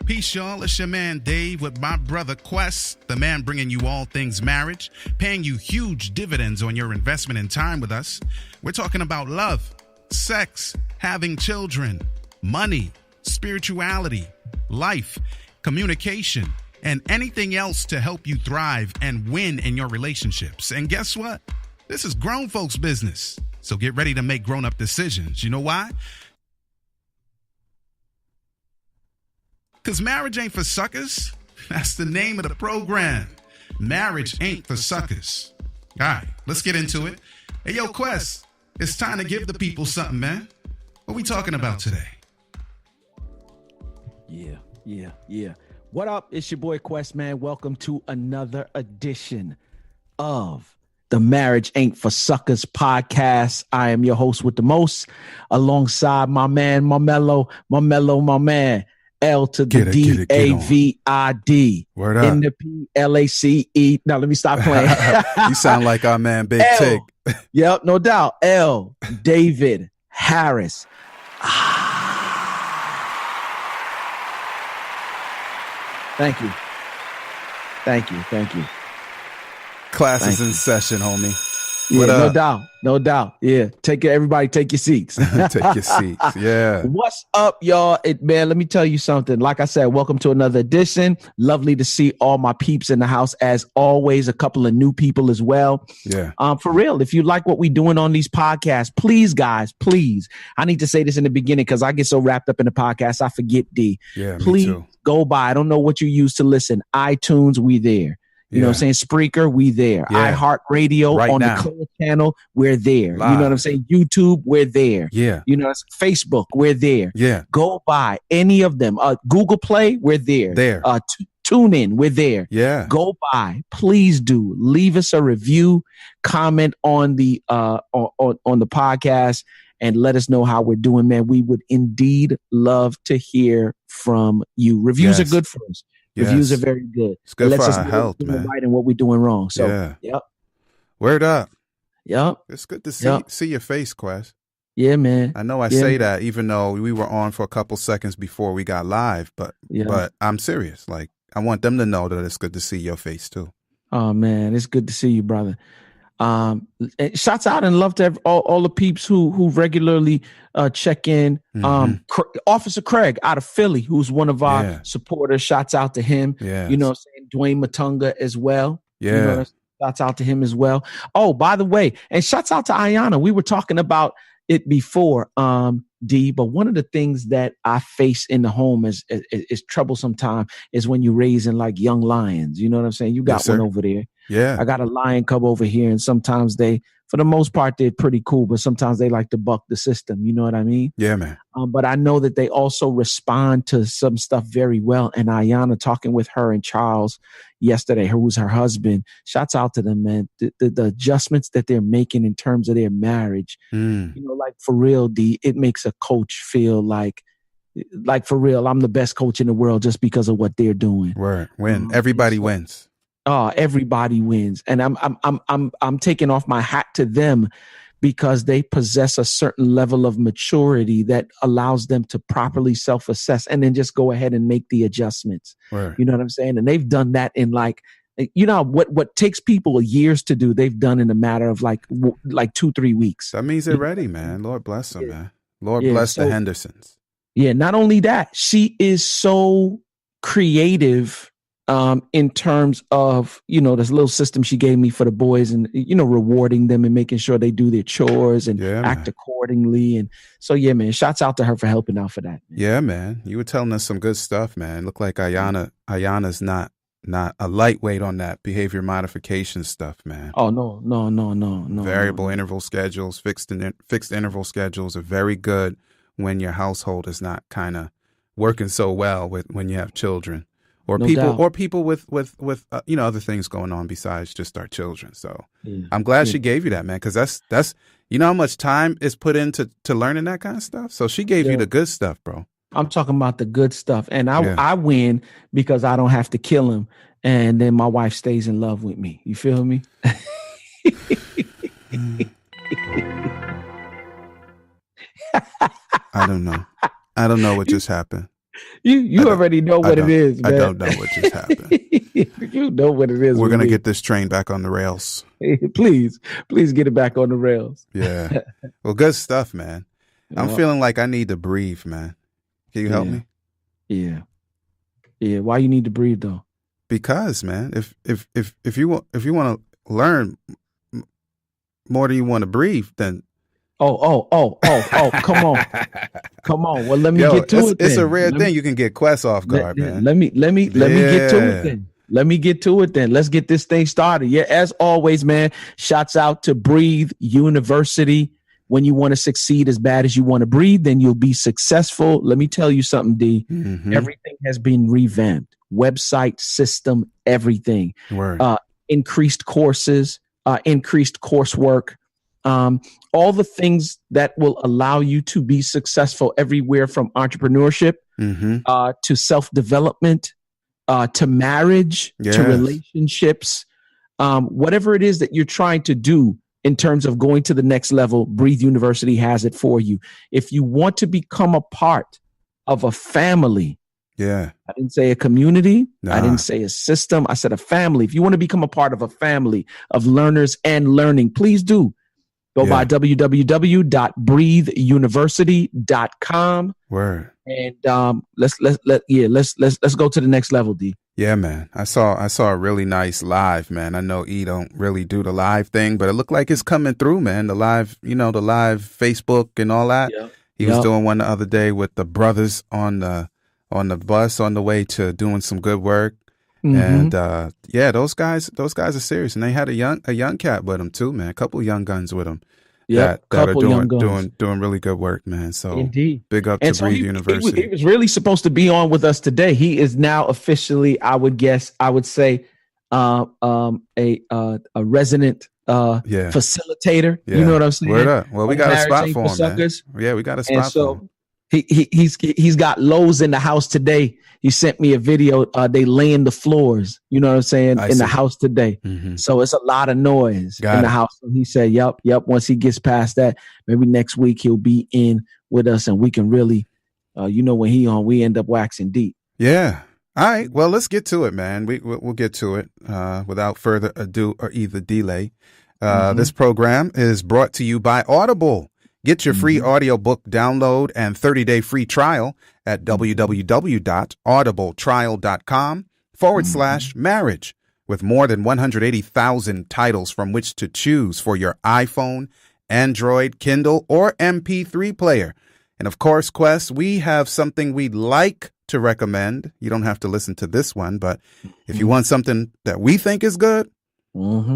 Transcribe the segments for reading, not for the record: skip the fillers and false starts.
Peace, y'all. It's your man Dave with my brother Quest, the man bringing you all things marriage, paying you huge dividends on your investment in time with us. We're talking about love, sex, having children, money, spirituality, life, communication, and anything else to help you thrive and win in your relationships. And guess what? This is grown folks' business. So get ready to make grown-up decisions. You know why? Because marriage ain't for suckers. That's the name of the program. Marriage ain't for suckers. All right, let's get into it. Hey, yo, Quest, it's time to give the people something, man. What we talking about today? Yeah. What up? It's your boy Quest, man. Welcome to another edition of the Marriage Ain't for Suckers podcast. I am your host with the most, alongside my man, my mellow, my man. L to the D-A-V-I-D. Word up. In the P-L-A-C-E. Now, let me stop playing. You sound like our man, Big L. Tig. Yep, no doubt. L. David Harris. Thank you. Class is Thank in you. session, homie. Yeah, What up? no doubt. Yeah, everybody take your seats. Take your seats. Yeah. What's up, y'all? Man, let me tell you something. Like I said, welcome to another edition. Lovely to see all my peeps in the house. As always, a couple of new people as well. Yeah. For real, if you like what we're doing on these podcasts, please, guys, please. I need to say this in the beginning because I get so wrapped up in the podcast, I forget, D. Yeah, Please me too. go by. I don't know what you use to listen. iTunes, we there. You know what I'm saying? Spreaker, we there. Yeah. iHeartRadio Right on now. the Clear channel, we're there. Live. You know what I'm saying? YouTube, we're there. Yeah. You know, Facebook, we're there. Yeah. Go by any of them. Google Play, we're there. There. Tune in, we're there. Yeah. Go by. Please do leave us a review, comment on the on the podcast, and let us know how we're doing, man. We would indeed love to hear from you. Reviews Yes. are good for us. Yes. Reviews are very good. It's good It lets for us our know health, what we're doing man. right and what we're doing wrong. So, Yeah. Word up. Yep. It's good to Yep. see your face, Quest. Yeah, man. I know I Yeah. say that even though we were on for a couple seconds before we got live, but I'm serious. Like, I want them to know that it's good to see your face too. Oh, man. It's good to see you, brother. And shouts out and love to all the peeps who regularly check in. Officer Craig out of Philly, who's one of our supporters. Shouts out to him. Yes. You know what I'm saying? Dwayne Matunga as well. Yeah. You know, shouts out to him as well. Oh, by the way, and shouts out to Ayana. We were talking about it before, D, but one of the things that I face in the home is troublesome time is when you're raising like young lions. You know what I'm saying? You got Yes, one sir. over there. Yeah. I got a lion cub over here, and sometimes they, for the most part, they're pretty cool, but sometimes they like to buck the system. You know what I mean? Yeah, man. But I know that they also respond to some stuff very well. And Ayana, talking with her and Charles yesterday, who's her husband, shouts out to them, man. The adjustments that they're making in terms of their marriage, you know, like for real, D, it makes a coach feel like for real, I'm the best coach in the world just because of what they're doing. Word. Win. Everybody wins. Oh, everybody wins. And I'm taking off my hat to them because they possess a certain level of maturity that allows them to properly self-assess and then just go ahead and make the adjustments. Word. You know what I'm saying? And they've done that in like, you know, what takes people years to do, they've done in a matter of like 2-3 weeks. That means they're ready, man. Lord bless them, man. Lord Yeah, bless so- the Hendersons. Yeah. Not only that, she is so creative in terms of, you know, this little system she gave me for the boys and, you know, rewarding them and making sure they do their chores and act accordingly. And so, yeah, man, shouts out to her for helping out for that. Man. Yeah, man. You were telling us some good stuff, man. Look like Ayana's not a lightweight on that behavior modification stuff, man. Oh, no. Variable interval schedules, fixed interval schedules are very good when your household is not kind of working so well when you have children. Or people with you know, other things going on besides just our children. So I'm glad she gave you that, man, because that's you know how much time is put into learning that kind of stuff. So she gave you the good stuff, bro. I'm talking about the good stuff, and I win because I don't have to kill him, and then my wife stays in love with me. You feel me? I don't know what just happened. You already know what it is, man. I don't know what just happened. You know what it is. We're going to get this train back on the rails. Please get it back on the rails. Yeah. Well, good stuff, man. I'm feeling like I need to breathe, man. Can you help me? Yeah. Yeah. Why you need to breathe though? Because, man, if you want to learn more than you want to breathe, then come on. Well, let me get to it then. It's a rare thing you can get Quest off guard, man. Let me get to it then. Let's get this thing started. Yeah, as always, man, shouts out to Breathe University. When you want to succeed as bad as you want to breathe, then you'll be successful. Let me tell you something, D. Mm-hmm. Everything has been revamped. Website, system, everything. Increased courses, increased coursework. All the things that will allow you to be successful everywhere from entrepreneurship to self-development, to marriage, to relationships, whatever it is that you're trying to do in terms of going to the next level, Breathe University has it for you. If you want to become a part of a family, I didn't say a community. I didn't say a system. I said a family. If you want to become a part of a family of learners and learning, please do. Go by www.breatheuniversity.com. Word. And let's go to the next level, D. Yeah, man. I saw a really nice live, man. I know E don't really do the live thing, but it looked like it's coming through, man. The live Facebook and all that. Yep. He was doing one the other day with the brothers on the bus on the way to doing some good work. And those guys are serious, and they had a young cat with them too, man. A couple young guns with them. That are doing really good work, man. So indeed, big up to Breathe University. He was really supposed to be on with us today. He is now officially, I would say, a resident facilitator. Yeah. You know what I'm saying? Word up. Well, we got a spot for him, man. Yeah, we got a spot for him. He's got Lowe's in the house today. He sent me a video. They laying the floors, you know what I'm saying, in the house today. Mm-hmm. So it's a lot of noise in the house. And he said, yep. Once he gets past that, maybe next week he'll be in with us and we can really, when he on, we end up waxing deep. Yeah. All right. Well, let's get to it, man. We'll get to it without further ado or either delay. This program is brought to you by Audible. Get your free audiobook download and 30-day free trial at www.audibletrial.com/marriage with more than 180,000 titles from which to choose for your iPhone, Android, Kindle, or MP3 player. And of course, Quest, we have something we'd like to recommend. You don't have to listen to this one, but if you want something that we think is good,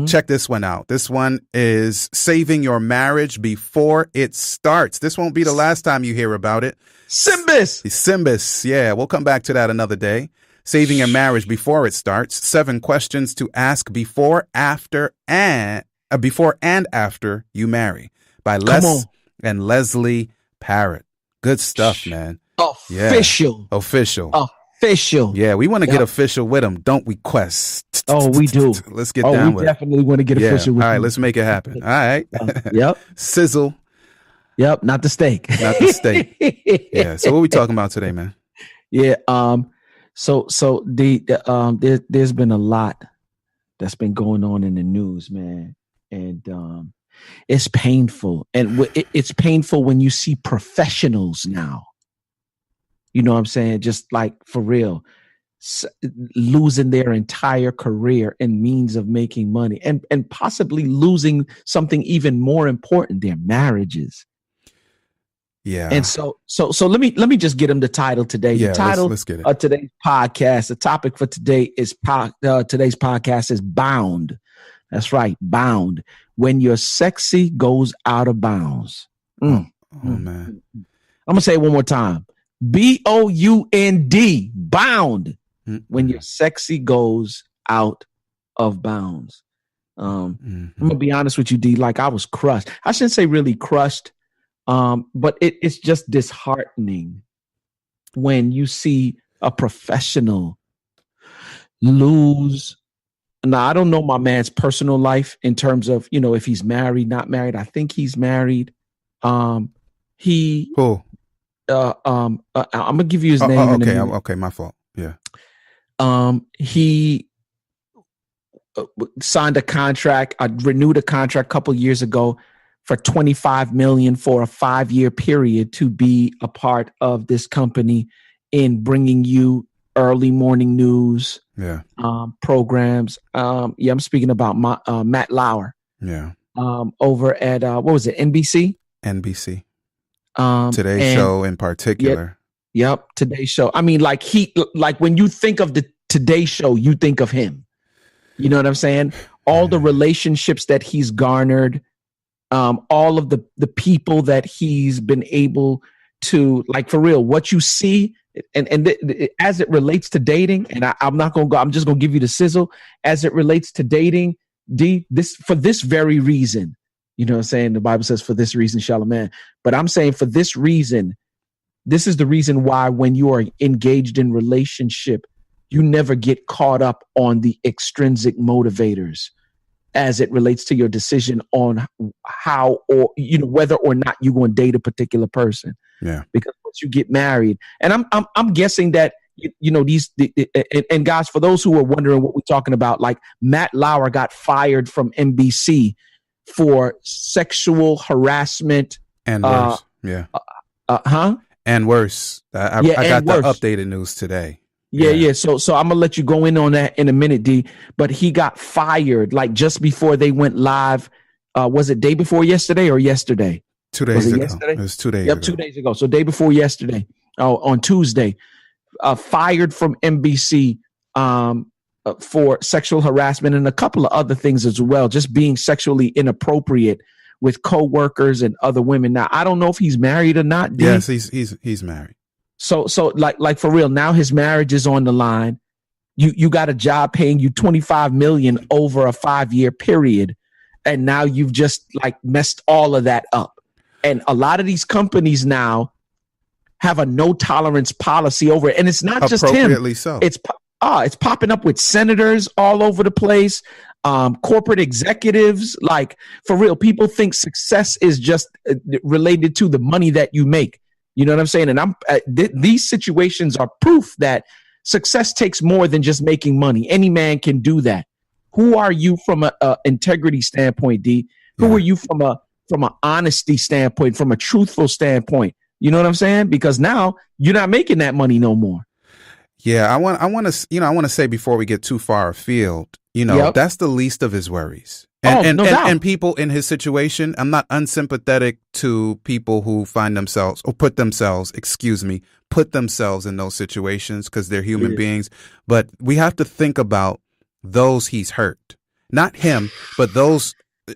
check this one out. This one is Saving Your Marriage Before It Starts. This won't be the last time you hear about it. Simbus. Yeah, we'll come back to that another day. Saving Your Marriage Before It Starts. 7 questions to ask before and after you marry by Les and Leslie Parrott. Good stuff, man. Official. Yeah, we want to get official with them, don't we, Quest? Oh, we do. Let's get down with it. We definitely want to get official with them. All right, let's make it happen. All right. Sizzle. Yep, not the steak. Yeah, so what are we talking about today, man? Yeah, so there's been a lot that's been going on in the news, man. And it's painful. And it's painful when you see professionals now. You know what I'm saying? Just like for real, losing their entire career and means of making money and possibly losing something even more important, their marriages. Yeah. And so let me just get them the title today. The title let's get it. Of today's podcast, the topic for today is today's podcast is Bound. That's right. Bound. When your sexy goes out of bounds. Oh man. I'm going to say it one more time. BOUND, bound, when your sexy goes out of bounds. I'm going to be honest with you, D, like I was crushed. I shouldn't say really crushed, but it's just disheartening when you see a professional lose. Now, I don't know my man's personal life in terms of, if he's married, not married. I think he's married. I'm gonna give you his name. Okay, my fault. Yeah. He signed a contract, renewed a contract a couple years ago for $25 million for a 5-year period to be a part of this company in bringing you early morning news, programs. I'm speaking about Matt Lauer. Yeah. Over at what was it, NBC? NBC. Today's Show in particular. Yep, Today's Show. I mean, like when you think of the Today Show, you think of him. You know what I'm saying? All the relationships that he's garnered, all of the people that he's been able to, like, for real, what you see, and as it relates to dating, and I'm not gonna go. I'm just gonna give you the sizzle. As it relates to dating, for this very reason, you know what I'm saying? The Bible says, "For this reason shall a man." But I'm saying, for this reason, this is the reason why when you are engaged in relationship, you never get caught up on the extrinsic motivators as it relates to your decision on how, or, you know, whether or not you're going to date a particular person. Yeah. Because once you get married, and I'm guessing that, you know, and guys, for those who are wondering what we're talking about, like, Matt Lauer got fired from NBC for sexual harassment. And worse. Yeah. And worse. I got the updated news today. Yeah. So I'm gonna let you go in on that in a minute, D. But he got fired like just before they went live. Was it day before yesterday or yesterday? 2 days ago. Yesterday? It was 2 days ago. 2 days ago. So day before yesterday, on Tuesday, fired from NBC for sexual harassment and a couple of other things as well, just being sexually inappropriate with coworkers and other women. Now, I don't know if he's married or not, D. Yes, he's married. So like for real, now his marriage is on the line. You got a job paying you $25 million over a 5-year period, and now you've just like messed all of that up. And a lot of these companies now have a no tolerance policy over it, and it's not just him. Appropriately so. It's popping up with senators all over the place, corporate executives. Like, for real, people think success is just related to the money that you make. You know what I'm saying? And these situations are proof that success takes more than just making money. Any man can do that. Who are you from a integrity standpoint, D? Who are you from an honesty standpoint, from a truthful standpoint? You know what I'm saying? Because now you're not making that money no more. Yeah, I want to say before we get too far afield, that's the least of his worries. And people in his situation, I'm not unsympathetic to people who find themselves or put themselves in those situations because they're human beings. But we have to think about those he's hurt, not him, but those,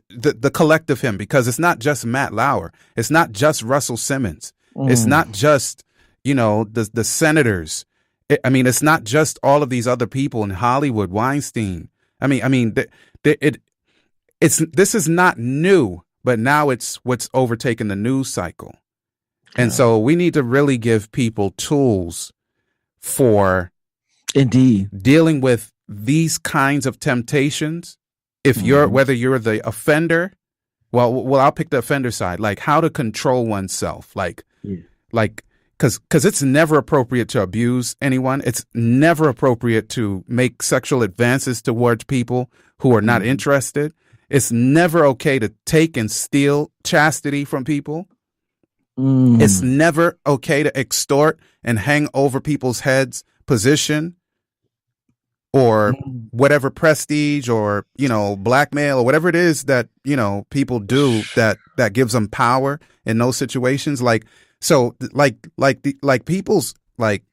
the collective him, because it's not just Matt Lauer. It's not just Russell Simmons. It's not just, the senators. It's not just all of these other people in Hollywood, Weinstein. This is not new, but now it's what's overtaken the news cycle. And so we need to really give people tools for dealing with these kinds of temptations. If whether you're the offender, well, I'll pick the offender side, like how to control oneself, because it's never appropriate to abuse anyone. It's never appropriate to make sexual advances towards people who are not interested. It's never okay to take and steal chastity from people. It's never okay to extort and hang over people's heads position or whatever prestige or, blackmail or whatever it is that, people do that gives them power in those situations. Like people's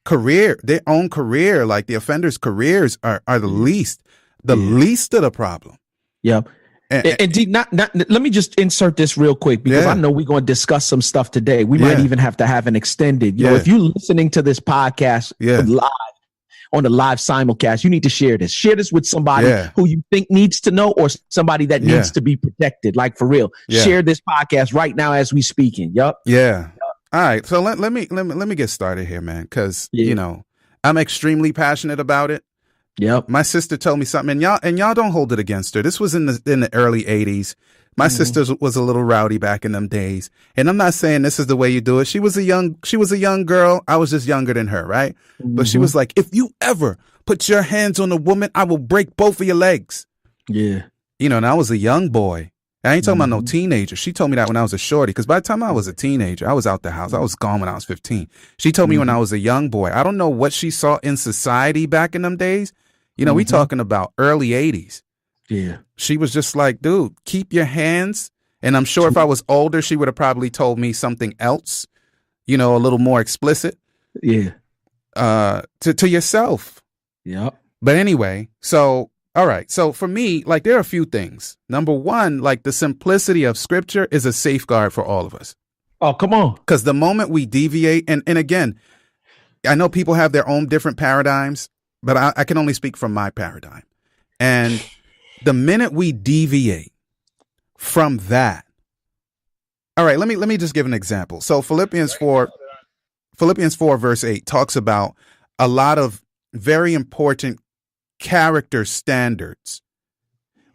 career, their own career, like the offenders' careers are the least of the problem. Yeah. And let me just insert this real quick because I know we're going to discuss some stuff today. We might even have to have an extended. If you're listening to this podcast live on the live simulcast, you need to share this. Share this with somebody who you think needs to know or somebody that needs to be protected. Like, for real. Share this podcast right now as we speaking. Yup. Yeah. All right. So let me get started here, man, because I'm extremely passionate about it. Yep. My sister told me something, and y'all don't hold it against her. This was in the early 80s. My sister was a little rowdy back in them days. And I'm not saying this is the way you do it. She was a young girl. I was just younger than her, right? But she was like, if you ever put your hands on a woman, I will break both of your legs. Yeah. You know, and I was a young boy. I ain't talking about no teenager. She told me that when I was a shorty, because by the time I was a teenager, I was out the house. I was gone when I was 15. She told me when I was a young boy. I don't know what she saw in society back in them days. You know, we talking about early 80s. Yeah. She was just like, dude, keep your hands. And I'm sure if I was older, she would have probably told me something else, you know, a little more explicit. Yeah. To yourself. Yep. But anyway, so, all right. So for me, like, there are a few things. Number one, like, the simplicity of scripture is a safeguard for all of us. Oh, come on. Because the moment we deviate, and again, I know people have their own different paradigms, but I can only speak from my paradigm. And the minute we deviate from that, all right, let me just give an example. So Philippians 4 verse 8 talks about a lot of very important character standards,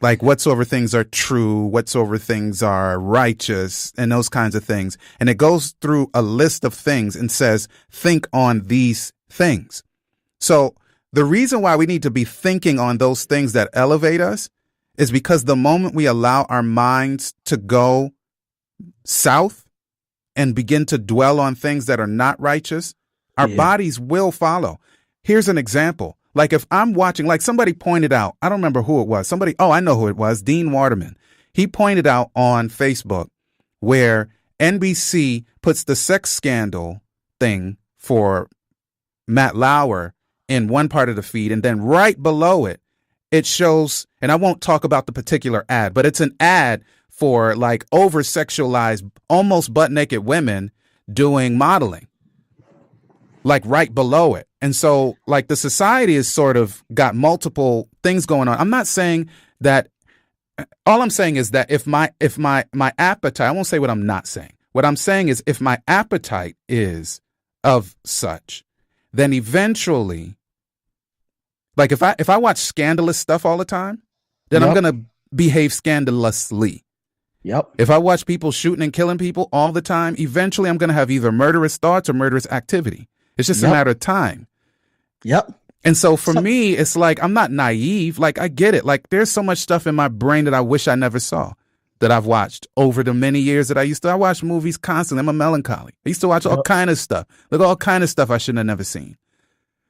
like whatsoever things are true, whatsoever things are righteous, and those kinds of things. And it goes through a list of things and says, think on these things. So the reason why we need to be thinking on those things that elevate us is because the moment we allow our minds to go south and begin to dwell on things that are not righteous, our bodies will follow. Here's an example. Like if I'm watching, like somebody pointed out, I don't remember who it was. I know who it was, Dean Waterman. He pointed out on Facebook where NBC puts the sex scandal thing for Matt Lauer in one part of the feed, and then right below it, it shows, and I won't talk about the particular ad, but it's an ad for like oversexualized, almost butt naked women doing modeling, like right below it. And so like the society is sort of got multiple things going on. I'm not saying that, all I'm saying is that if my appetite, I won't say what I'm not saying. What I'm saying is if my appetite is of such, then eventually, like if I watch scandalous stuff all the time, then I'm going to behave scandalously. Yep. If I watch people shooting and killing people all the time, eventually I'm going to have either murderous thoughts or murderous activity. It's just a matter of time. Yep. And so for me, it's like, I'm not naive. Like, I get it. Like, there's so much stuff in my brain that I wish I never saw, that I've watched over the many years that I watch movies constantly. I'm a melancholy. I used to watch all kind of stuff. Look, all kind of stuff I shouldn't have never seen.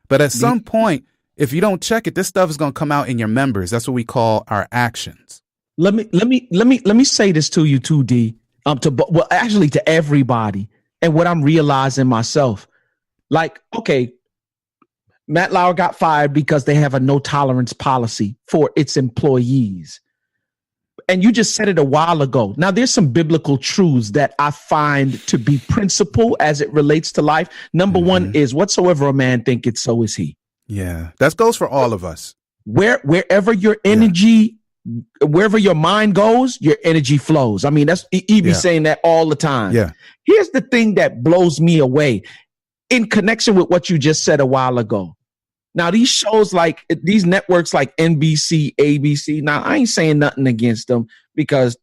But at some point, if you don't check it, this stuff is going to come out in your members. That's what we call our actions. Let me say this to you too, D. Actually to everybody, and what I'm realizing myself. Like, okay, Matt Lauer got fired because they have a no tolerance policy for its employees. And you just said it a while ago. Now, there's some biblical truths that I find to be principle as it relates to life. Number one is whatsoever a man thinketh, so is he. Yeah, that goes for all of us. Wherever your energy, wherever your mind goes, your energy flows. I mean, that's he be saying that all the time. Yeah. Here's the thing that blows me away in connection with what you just said a while ago. Now, these shows like these networks like NBC, ABC. Now, I ain't saying nothing against them because,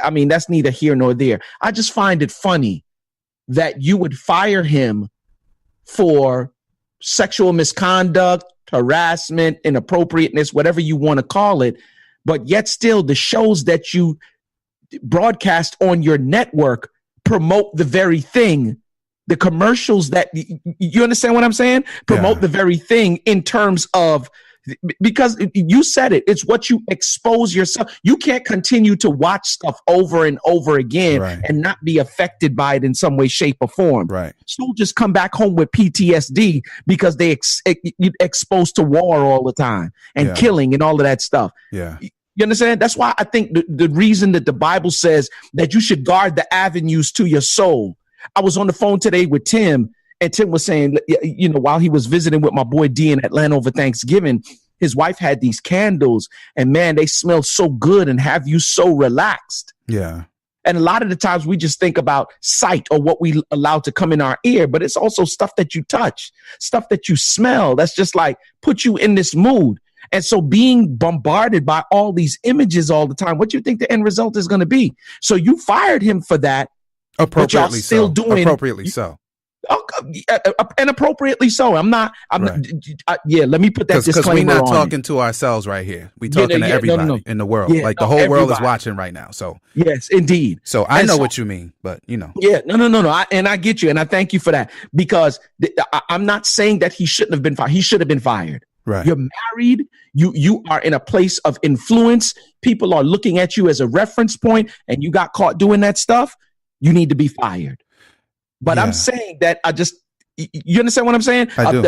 I mean, that's neither here nor there. I just find it funny that you would fire him for sexual misconduct, harassment, inappropriateness, whatever you want to call it. But yet still the shows that you broadcast on your network promote the very thing. The commercials that you understand what I'm saying? Promote the very thing in terms of, because you said it, it's what you expose yourself. You can't continue to watch stuff over and over again and not be affected by it in some way, shape, or form. Right. Soldiers come back home with PTSD because they exposed to war all the time and killing and all of that stuff. Yeah. You understand? That's why I think the reason that the Bible says that you should guard the avenues to your soul. I was on the phone today with Tim, and Tim was saying, you know, while he was visiting with my boy D in Atlanta over Thanksgiving, his wife had these candles, and man, they smell so good and have you so relaxed. Yeah. And a lot of the times we just think about sight or what we allow to come in our ear, but it's also stuff that you touch, stuff that you smell. That's just like put you in this mood. And so being bombarded by all these images all the time, what do you think the end result is going to be? So you fired him for that. Appropriately still so. Doing, appropriately so. And appropriately so. I'm not. Let me put that disclaimer on. Because we're not talking to ourselves right here. We're talking to everybody in the world. Like the whole world is watching right now. So yes, indeed. So I know what you mean, but you know. Yeah, no. I get you, and I thank you for that, because I'm not saying that he shouldn't have been fired. He should have been fired. Right. You're married. You are in a place of influence. People are looking at you as a reference point, and you got caught doing that stuff. You need to be fired. But I'm saying that you understand what I'm saying? I do.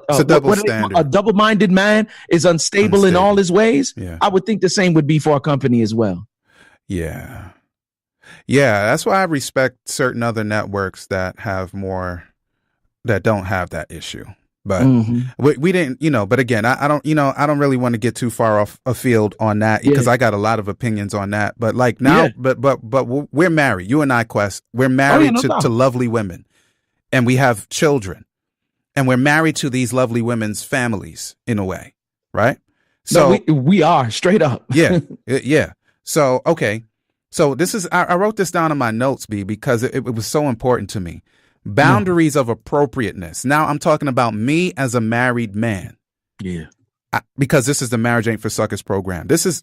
It's a double standard. A double-minded man is unstable in all his ways. Yeah. I would think the same would be for a company as well. Yeah. Yeah. That's why I respect certain other networks that don't have that issue. But we didn't, but again, I don't really want to get too far off afield on that, because I got a lot of opinions on that. But like now, but we're married. You and I, Quest, we're married to lovely women, and we have children, and we're married to these lovely women's families in a way. Right. So we are straight up. Yeah. Yeah. So, okay. So I wrote this down in my notes, B, because it was so important to me. Boundaries of appropriateness. Now I'm talking about me as a married man. Yeah. Because this is the Marriage Ain't for Suckers program. This is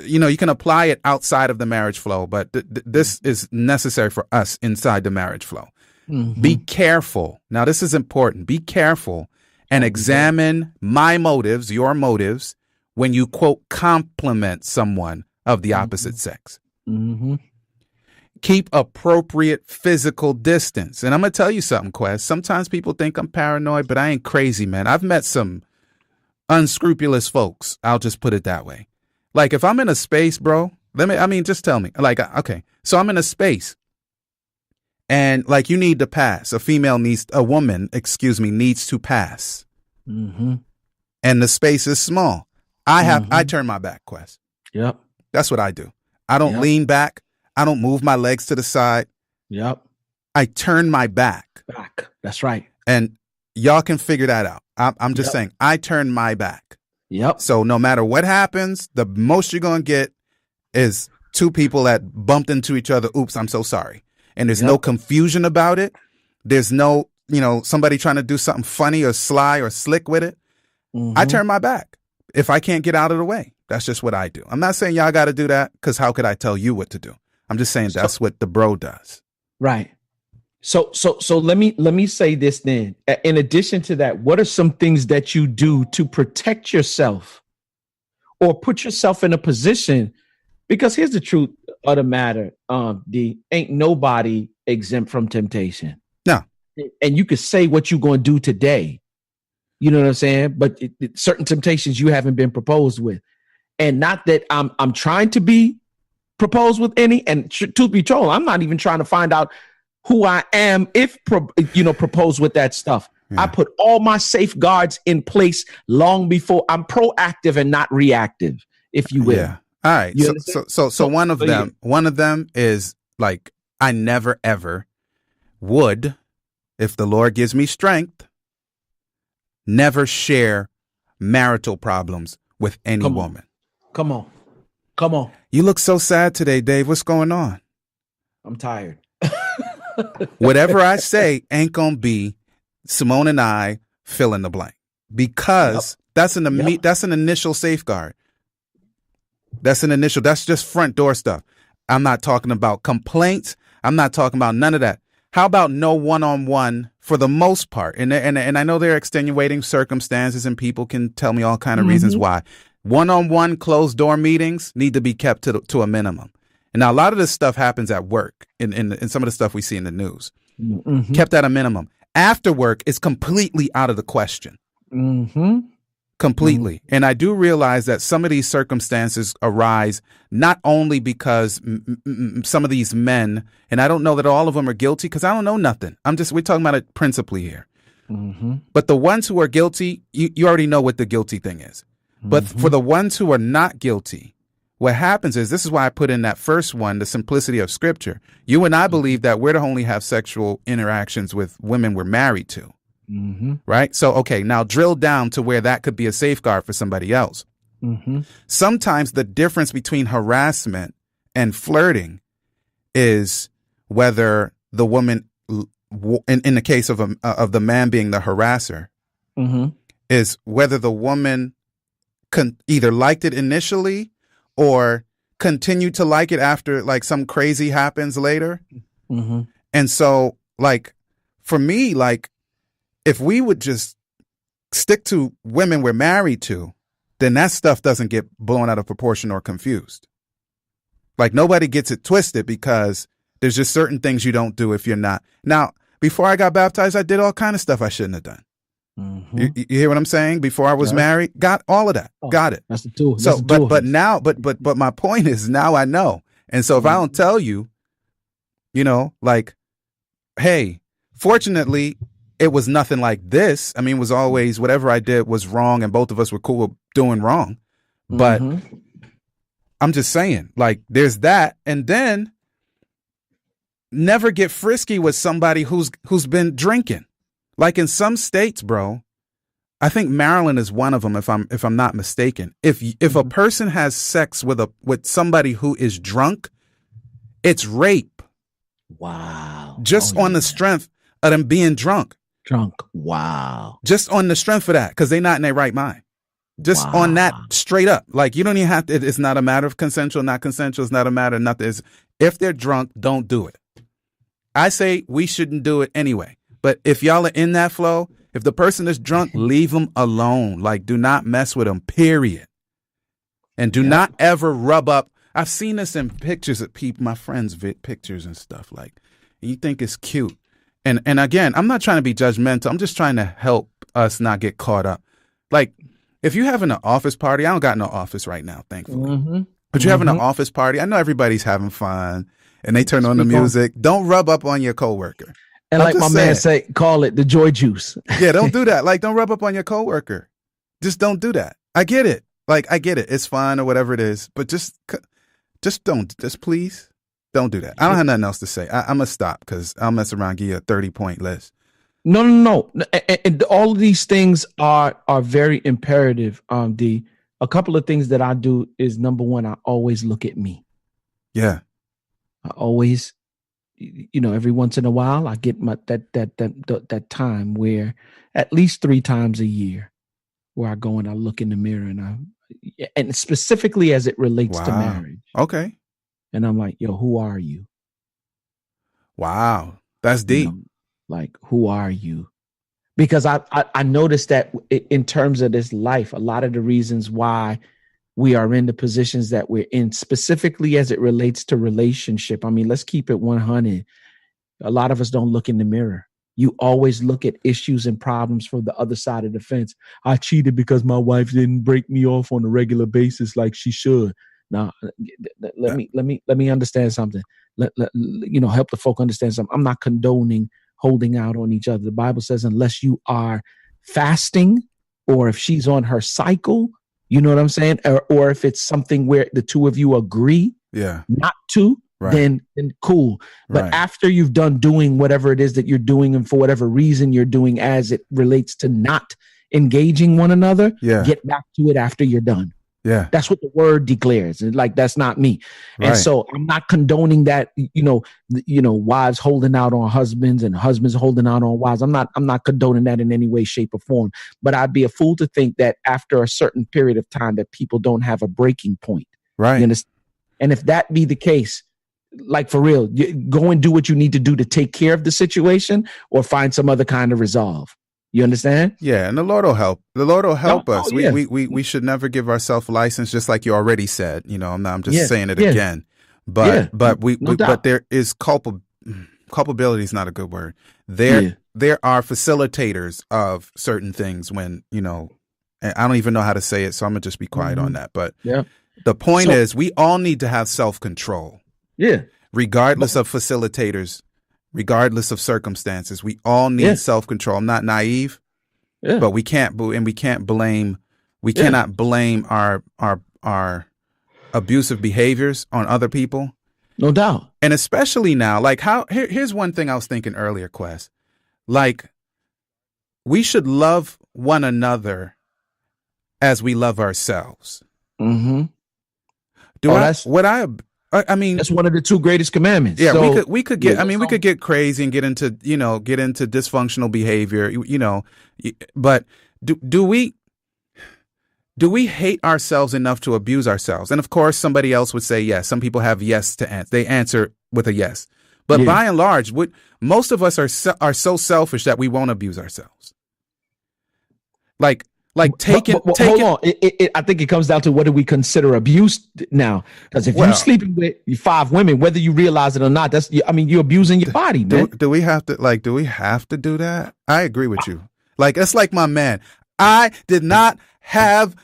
you can apply it outside of the marriage flow, but this is necessary for us inside the marriage flow. Be careful. Now this is important. Be careful and examine my motives, your motives, when you quote compliment someone of the opposite sex. Keep appropriate physical distance. And I'm going to tell you something, Quest. Sometimes people think I'm paranoid, but I ain't crazy, man. I've met some unscrupulous folks. I'll just put it that way. Like if I'm in a space, bro, just tell me. Like, okay, so I'm in a space and like you need to pass. A woman needs to pass. And the space is small. I turn my back, Quest. Yep. That's what I do. I don't lean back. I don't move my legs to the side. Yep. I turn my back. That's right. And y'all can figure that out. I'm just saying, I turn my back. Yep. So no matter what happens, the most you're going to get is two people that bumped into each other. Oops, I'm so sorry. And there's no confusion about it. There's no, somebody trying to do something funny or sly or slick with it. I turn my back if I can't get out of the way. That's just what I do. I'm not saying y'all got to do that, because how could I tell you what to do? I'm just saying that's what the bro does. Right. So let me say this then. In addition to that, what are some things that you do to protect yourself or put yourself in a position? Because here's the truth of the matter, D, ain't nobody exempt from temptation. No. And you could say what you're going to do today. You know what I'm saying? But certain temptations you haven't been proposed with. And not that I'm trying to be proposed with any, and to be told, I'm not even trying to find out who I am if proposed with that stuff. I put all my safeguards in place long before. I'm proactive and not reactive, if you will. Yeah. All right. So one of them is like, I never ever would, if the Lord gives me strength, never share marital problems with any woman. Come on. You look so sad today, Dave. What's going on? I'm tired. Whatever I say ain't going to be Simone and I fill in the blank, because that's an initial safeguard. That's just front door stuff. I'm not talking about complaints. I'm not talking about none of that. How about no one-on-one for the most part? And I know there are extenuating circumstances and people can tell me all kind of reasons why. One-on-one closed door meetings need to be kept to a minimum. And now a lot of this stuff happens at work in some of the stuff we see in the news. Kept at a minimum. After work is completely out of the question. Completely. And I do realize that some of these circumstances arise not only because some of these men, and I don't know that all of them are guilty because I don't know nothing. We're talking about it principally here. But the ones who are guilty, you already know what the guilty thing is. But for the ones who are not guilty, what happens is, this is why I put in that first one, the simplicity of scripture. You and I believe that we're to only have sexual interactions with women we're married to. Right? So, okay, now drill down to where that could be a safeguard for somebody else. Sometimes the difference between harassment and flirting is whether the woman, in the case of the man being the harasser, is whether the woman either liked it initially or continued to like it after like some crazy happens later. And so, like, for me, like, if we would just stick to women we're married to, then that stuff doesn't get blown out of proportion or confused. Like, nobody gets it twisted because there's just certain things you don't do if you're not. Now, before I got baptized, I did all kind of stuff I shouldn't have done. You hear what I'm saying? Before I was married, got all of that. Got it. That's the tool. So, but now, but my point is now I know. And so if I don't tell you, you know, like, hey, fortunately, it was nothing like this. I mean, it was always whatever I did was wrong and both of us were cool with doing wrong. But I'm just saying, like, there's that. And then never get frisky with somebody who's been drinking. Like in some states, bro, I think Maryland is one of them, if I'm not mistaken. If a person has sex with somebody who is drunk, it's rape. Wow. Just on the strength of them being drunk. Wow. Just on the strength of that, because they're not in their right mind. Just on that straight up. Like, you don't even have to, it's not a matter of consensual, not consensual. It's not a matter of nothing. If they're drunk, don't do it. I say we shouldn't do it anyway. But if y'all are in that flow, if the person is drunk, leave them alone. Like, do not mess with them, period. And do not ever rub up. I've seen this in pictures of people, my friends' pictures and stuff. Like, you think it's cute. And again, I'm not trying to be judgmental. I'm just trying to help us not get caught up. Like, if you're having an office party, I don't got no office right now, thankfully. But you're having an office party. I know everybody's having fun and they turn on the music. Don't rub up on your coworker. And like my man say, call it the joy juice. Yeah, don't do that. Like, don't rub up on your coworker. Just don't do that. I get it. Like, I get it. It's fun or whatever it is. But just please don't do that. I don't have nothing else to say. I'm going to stop because I'll mess around and give you a 30-point list. No. And all of these things are very imperative, D. A couple of things that I do is, number one, I always look at me. Yeah. I always, you know, every once in a while I get that time where at least 3 times a year where I go and I look in the mirror and specifically as it relates to marriage. Okay. And I'm like, yo, who are you? Wow. That's deep. You know, like, who are you? Because I noticed that in terms of this life, a lot of the reasons why we are in the positions that we're in, specifically as it relates to relationship. I mean, let's keep it 100. A lot of us don't look in the mirror. You always look at issues and problems from the other side of the fence. I cheated because my wife didn't break me off on a regular basis like she should. Now, let me understand something. Help the folk understand something. I'm not condoning holding out on each other. The Bible says, unless you are fasting, or if she's on her cycle, you know what I'm saying? Or if it's something where the two of you agree not to, then cool. But after you've done doing whatever it is that you're doing, and for whatever reason you're doing as it relates to not engaging one another, get back to it after you're done. Yeah. That's what the word declares. Like, that's not me. And so I'm not condoning that, wives holding out on husbands and husbands holding out on wives. I'm not condoning that in any way, shape, or form. But I'd be a fool to think that after a certain period of time that people don't have a breaking point. Right. You understand? And if that be the case, like, for real, go and do what you need to do to take care of the situation, or find some other kind of resolve. You understand? Yeah, and the Lord will help. The Lord will help us. We should never give ourselves license, just like you already said. You know, I'm just saying it again. But but there is culpability is not a good word. There are facilitators of certain things when, and I don't even know how to say it, so I'm gonna just be quiet on that. But the point is, we all need to have self-control. Yeah. Regardless of facilitators. Regardless of circumstances, we all need self-control. I'm not naive, but we can't blame our abusive behaviors on other people. No doubt. And especially now, like, here's one thing I was thinking earlier, Quest. Like, we should love one another as we love ourselves. Mm-hmm. I mean, that's one of the two greatest commandments. Yeah, so, we could get. I mean, we could get crazy and get into dysfunctional behavior. But do we hate ourselves enough to abuse ourselves? And of course, somebody else would say yes. Some people have yes to answer. They answer with a yes. But by and large, most of us are so selfish that we won't abuse ourselves. Hold on. I think it comes down to what do we consider abuse now? Because if you're sleeping with 5 women, whether you realize it or not, you're abusing your body, man. Do we have to do that? I agree with you. It's like my man. I did not have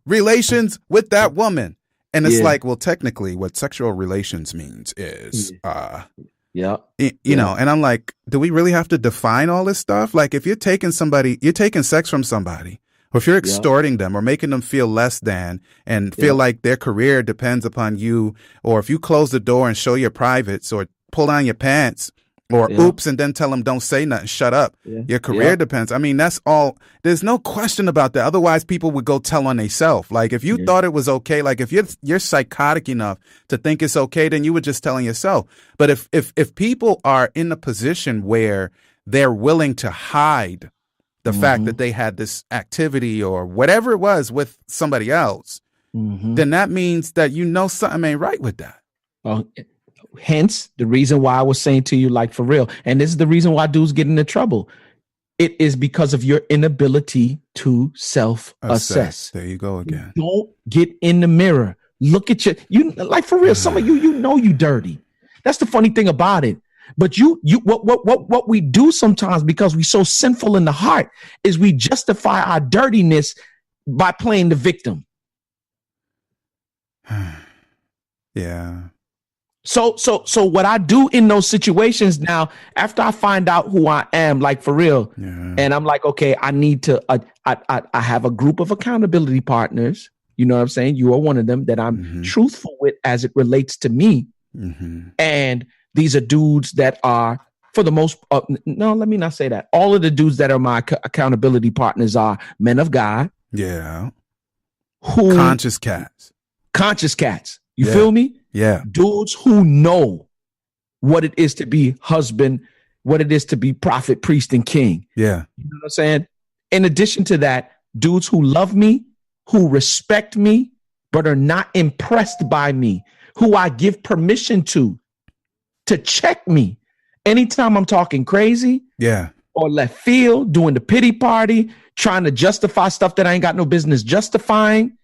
relations with that woman. And it's well, technically what sexual relations means is, and I'm like, do we really have to define all this stuff? Like if you're taking sex from somebody, or if you're extorting them or making them feel less than and feel like their career depends upon you, or if you close the door and show your privates or pull down your pants or oops and then tell them don't say nothing, shut up. Your career depends. I mean, that's all. There's no question about that. Otherwise, people would go tell on themselves. Like if you thought it was okay, like if you're psychotic enough to think it's okay, then you would just tell on yourself. But if people are in a position where they're willing to hide the fact that they had this activity or whatever it was with somebody else, then that means that something ain't right with that. Hence the reason why I was saying to you, like for real, and this is the reason why dudes get into trouble. It is because of your inability to self-assess. There you go again. Don't get in the mirror. Look at you like for real. Some of you dirty. That's the funny thing about it. But what we do sometimes, because we're so sinful in the heart, is we justify our dirtiness by playing the victim. Yeah. So what I do in those situations now, after I find out who I am, like for real, and I'm like, okay, I need to, I have a group of accountability partners. You know what I'm saying? You are one of them that I'm truthful with as it relates to me. And these are dudes that are, for the most, no, let me not say that. All of the dudes that are my accountability partners are men of God. Yeah. Conscious cats. You feel me? Yeah. Dudes who know what it is to be husband, what it is to be prophet, priest, and king. Yeah. You know what I'm saying? In addition to that, dudes who love me, who respect me, but are not impressed by me, who I give permission to check me anytime I'm talking crazy. Yeah. Or left field, doing the pity party, trying to justify stuff that I ain't got no business justifying.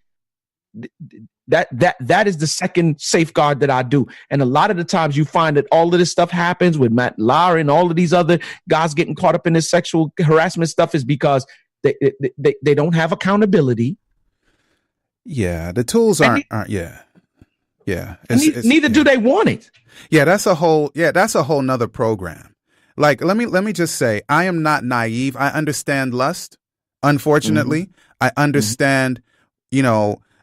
That is the second safeguard that I do. And a lot of the times you find that all of this stuff happens with Lauer and all of these other guys getting caught up in this sexual harassment stuff is because they don't have accountability. Yeah. The tools aren't. Yeah. Neither do they want it. Yeah. That's a whole nother program. Like, let me just say, I am not naive. I understand lust. Unfortunately, I understand,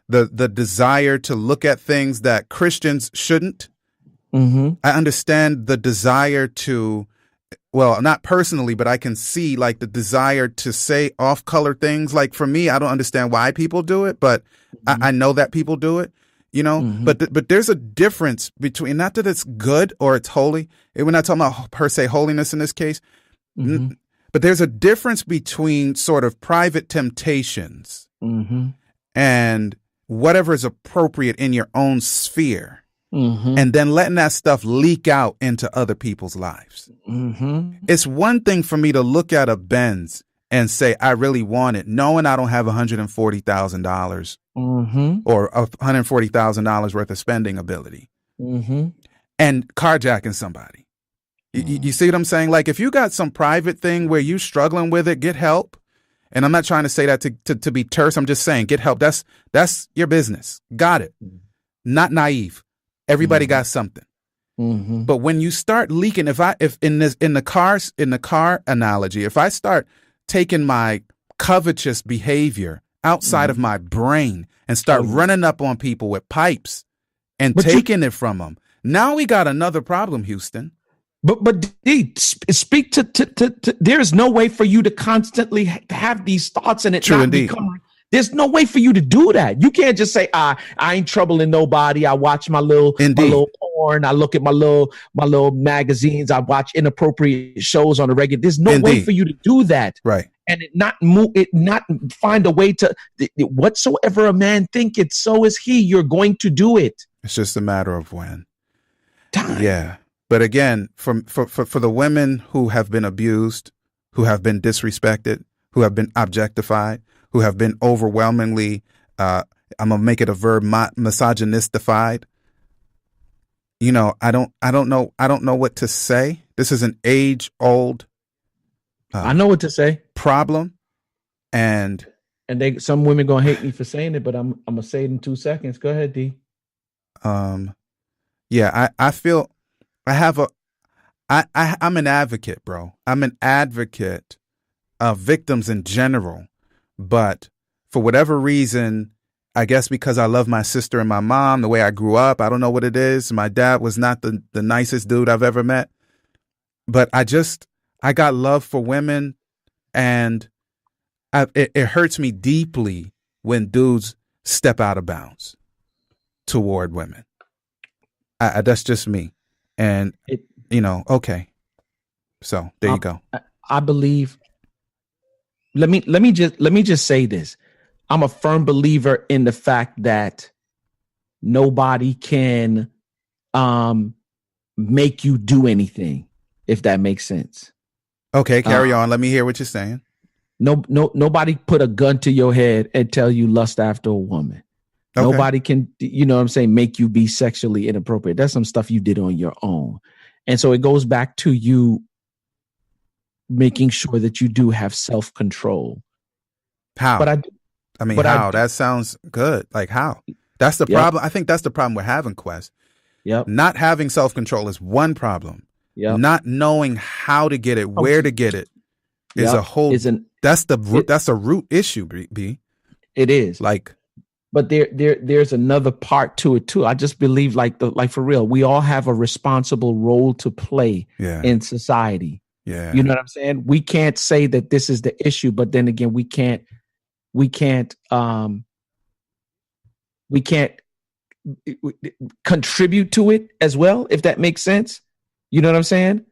the desire to look at things that Christians shouldn't. I understand the desire to, well, not personally, but I can see like the desire to say off-color things. Like for me, I don't understand why people do it, but I know that people do it, but there's a difference between, not that it's good or it's holy. We're not talking about per se holiness in this case, but there's a difference between sort of private temptations and whatever is appropriate in your own sphere, and then letting that stuff leak out into other people's lives. It's one thing for me to look at a Benz and say, I really want it, knowing I don't have $140,000 or $140,000 worth of spending ability, and carjacking somebody. You see what I'm saying? Like if you got some private thing where you struggling with it, get help. And I'm not trying to say that to be terse. I'm just saying, get help. That's your business. Got it. Not naive. Everybody got something. But when you start leaking, if in the car analogy, if I start taking my covetous behavior outside of my brain and start running up on people with pipes and taking it from them, now we got another problem, Houston. But D, speak to there is no way for you to constantly have these thoughts and it True not indeed. become. There's no way for you to do that. You can't just say, I ain't troubling nobody. I watch my little porn. I look at my little magazines. I watch inappropriate shows on a regular. There's no way for you to do that. Right. And not find a way to whatsoever a man think it, so is he. You're going to do it. It's just a matter of when. Time. Yeah. But again, for the women who have been abused, who have been disrespected, who have been objectified, who have been overwhelmingly, I'm going to make it a verb, misogynistified. You know, I don't know what to say. This is an age-old I know what to say. Problem. And some women going to hate me for saying it, but I'm going to say it in 2 seconds. Go ahead, D. Yeah, I feel I'm an advocate, bro. I'm an advocate of victims in general. But for whatever reason, I guess because I love my sister and my mom, the way I grew up, I don't know what it is. My dad was not the nicest dude I've ever met. But I got love for women, and it hurts me deeply when dudes step out of bounds toward women. That's just me. And, okay. So there you go. I believe. Let me just say this. I'm a firm believer in the fact that nobody can make you do anything, if that makes sense. Okay, carry on. Let me hear what you're saying. Nobody put a gun to your head and tell you lust after a woman. Okay. Nobody can, make you be sexually inappropriate. That's some stuff you did on your own. And so it goes back to you making sure that you do have self-control. How? How? That sounds good. Like how? That's the problem. I think that's the problem we're having, Quest. Yep. Not having self-control is one problem. Yep. Not knowing how to get it, where to get it is a whole. That's a root issue, B. It is. But there's another part to it too. I just believe like for real, we all have a responsible role to play in society. Yeah. You know what I'm saying? We can't say that this is the issue, but then again, we can't contribute to it as well, if that makes sense. You know what I'm saying?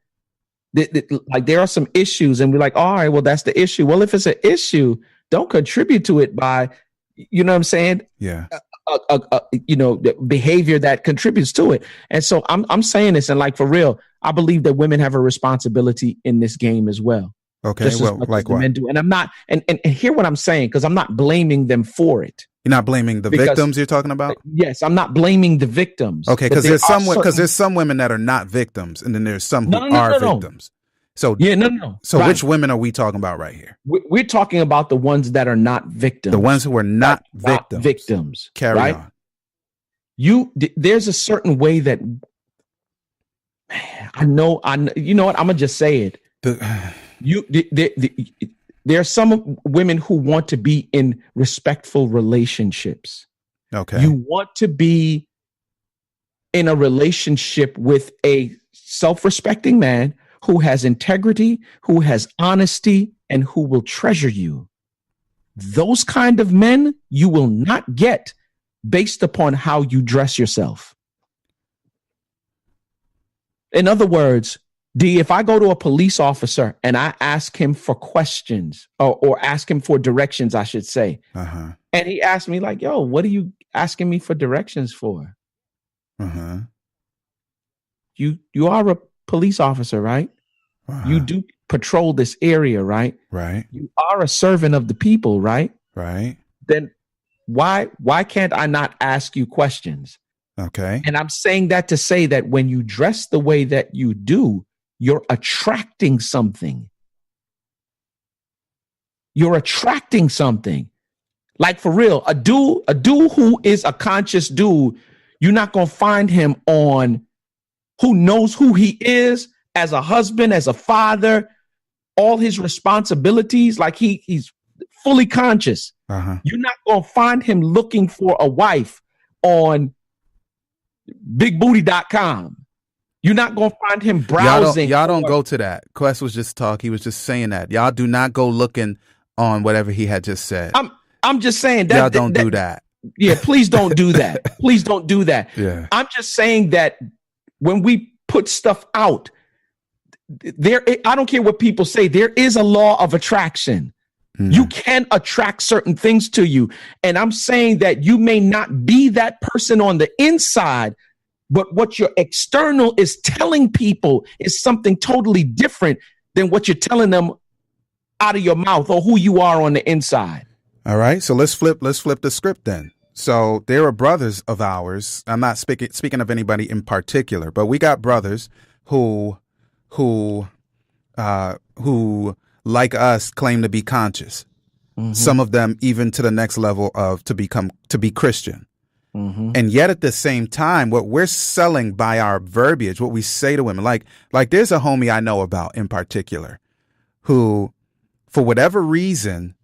Like there are some issues and we're like, all right, well, that's the issue. Well, if it's an issue, don't contribute to it by, you know what I'm saying? Yeah. The behavior that contributes to it. And so I'm saying this, and like for real, I believe that women have a responsibility in this game as well. Okay. Well, like what? Men do. And I'm not, and hear what I'm saying, because I'm not blaming them for it. You're not blaming the victims you're talking about? Yes, I'm not blaming the victims. Okay, because there's some women that are not victims, and then there's some who are victims. So So right. Which women are we talking about right here? We're talking about the ones that are not victims. The ones who are not victims. Victims. Carry on. There's a certain way that, I know. You know what? I'm gonna just say it. There are some women who want to be in respectful relationships. Okay. You want to be in a relationship with a self-respecting man who has integrity, who has honesty, and who will treasure you. Those kind of men you will not get based upon how you dress yourself. In other words, D, if I go to a police officer and I ask him for questions or ask him for directions, I should say, and he asks me like, yo, what are you asking me for directions for? You are a police officer, right? You do patrol this area, right? Right. You are a servant of the people, right? Right. Then why can't I not ask you questions? Okay. And I'm saying that to say that when you dress the way that you do, you're attracting something. You're attracting something. Like for real, a dude who is a conscious dude, you're not going to find him on who knows who he is as a husband, as a father, all his responsibilities, like he's fully conscious. You're not going to find him looking for a wife on bigbooty.com. You're not going to find him browsing. Y'all don't go to that. Quest was just talk. He was just saying that. Y'all do not go looking on whatever he had just said. I'm just saying that. Y'all don't do that. Yeah, please don't do that. Please don't do that. Yeah. I'm just saying that when we put stuff out, I don't care what people say, there is a law of attraction. You can attract certain things to you. And I'm saying that you may not be that person on the inside, but what your external is telling people is something totally different than what you're telling them out of your mouth or who you are on the inside. All right. So let's flip the script then. So there are brothers of ours. I'm not speaking of anybody in particular, but we got brothers who like us claim to be conscious. Some of them even to the next level of to be Christian. And yet at the same time, what we're selling by our verbiage, what we say to women, like there's a homie I know about in particular who, for whatever reason,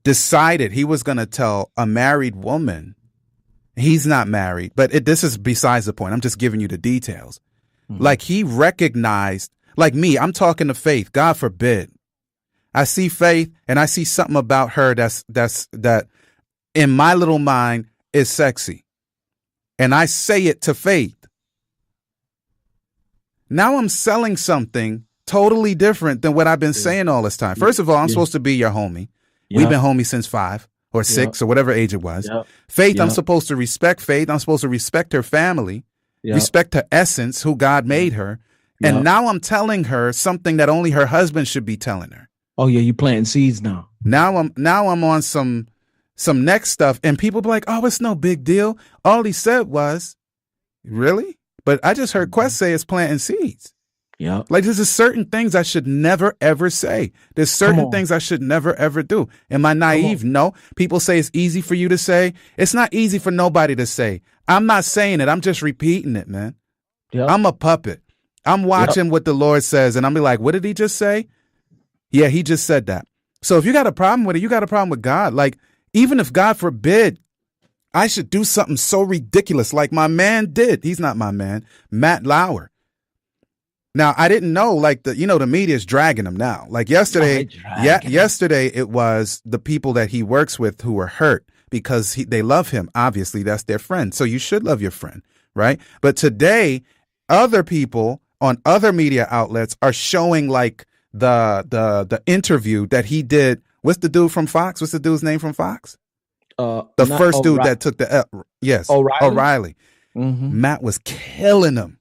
decided he was going to tell a married woman he's not married, but this is besides the point. I'm just giving you the details. Like he recognized, like me, I'm talking to Faith. God forbid. I see Faith and I see something about her that in my little mind is sexy. And I say it to Faith. Now I'm selling something totally different than what I've been saying all this time. First of all, I'm supposed to be your homie. We've been homies since 5 or 6 or whatever age it was. Faith, I'm supposed to respect Faith. I'm supposed to respect her family, respect her essence, who God made her. And now I'm telling her something that only her husband should be telling her. Oh yeah, you planting seeds now. Now I'm on some next stuff, and people be like, "Oh, it's no big deal." All he said was, "Really?" But I just heard Quest say it's planting seeds. Yeah. Like there's just certain things I should never ever say. There's certain things I should never ever do. Am I naive? No. People say it's easy for you to say. It's not easy for nobody to say. I'm not saying it. I'm just repeating it, man. Yep. I'm a puppet. I'm watching what the Lord says, and I'm be like, what did he just say? Yeah, he just said that. So if you got a problem with it, you got a problem with God. Like, even if God forbid I should do something so ridiculous like my man did. He's not my man, Matt Lauer. Now, I didn't know, like, the media is dragging him now. Like yesterday, yesterday it was the people that he works with who were hurt because they love him. Obviously, that's their friend. So you should love your friend, right? But today, other people on other media outlets are showing like the interview that he did. What's the dude from Fox? What's the dude's name from Fox? The first dude that took the O'Reilly. Matt was killing him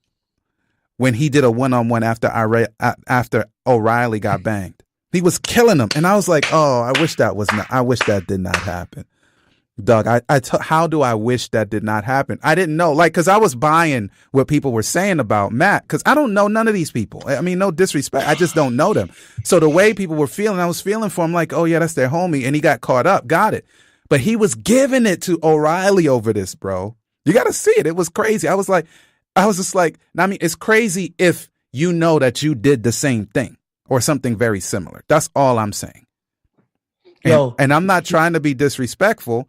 when he did a one-on-one after O'Reilly got banged. He was killing him, and I was like, "Oh, I wish that did not happen." Doug, how do I wish that did not happen? I didn't know, because I was buying what people were saying about Matt, because I don't know none of these people. I mean, no disrespect. I just don't know them. So the way people were feeling, I was feeling for him like, oh, yeah, that's their homie. And he got caught up. Got it. But he was giving it to O'Reilly over this, bro. You got to see it. It was crazy. I was just like, I mean, it's crazy if you know that you did the same thing or something very similar. That's all I'm saying. And I'm not trying to be disrespectful.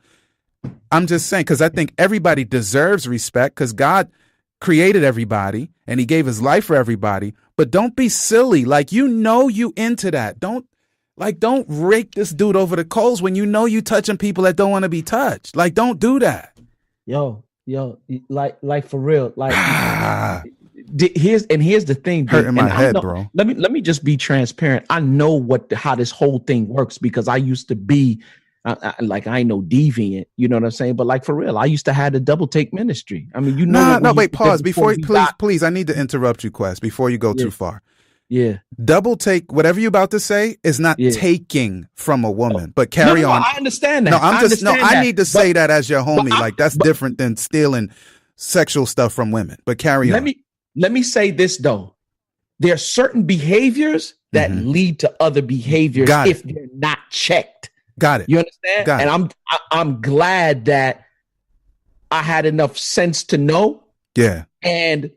I'm just saying, because I think everybody deserves respect because God created everybody and he gave his life for everybody. But don't be silly. Like, you into that. Don't rake this dude over the coals when you touching people that don't want to be touched. Like, don't do that. Yo, like for real. Like, here's the thing. Hurting my head, bro. Let me just be transparent. I know how this whole thing works because I used to be I ain't no deviant, you know what I'm saying? But like for real, I used to have the double take ministry. I mean, wait, pause please. I need to interrupt you, Quest, before you go too far. Yeah. Double take, whatever you're about to say is not taking from a woman, but carry on. I understand that. I need to say that as your homie. That's different than stealing sexual stuff from women, but carry on. Let me say this though. There are certain behaviors that lead to other behaviors if they're not checked. Got it. You understand? And I'm glad that I had enough sense to know. Yeah. And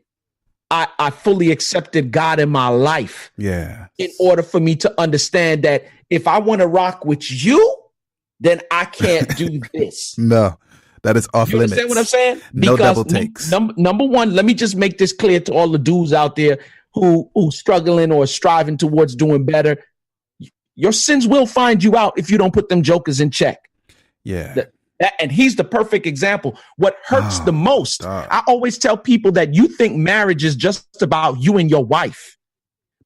I fully accepted God in my life. Yeah. In order for me to understand that if I want to rock with you, then I can't do this. No. That is off limits. You understand what I'm saying? No double takes. Number one, let me just make this clear to all the dudes out there who struggling or striving towards doing better. Your sins will find you out if you don't put them jokers in check. Yeah. And he's the perfect example. What hurts the most, I always tell people that you think marriage is just about you and your wife.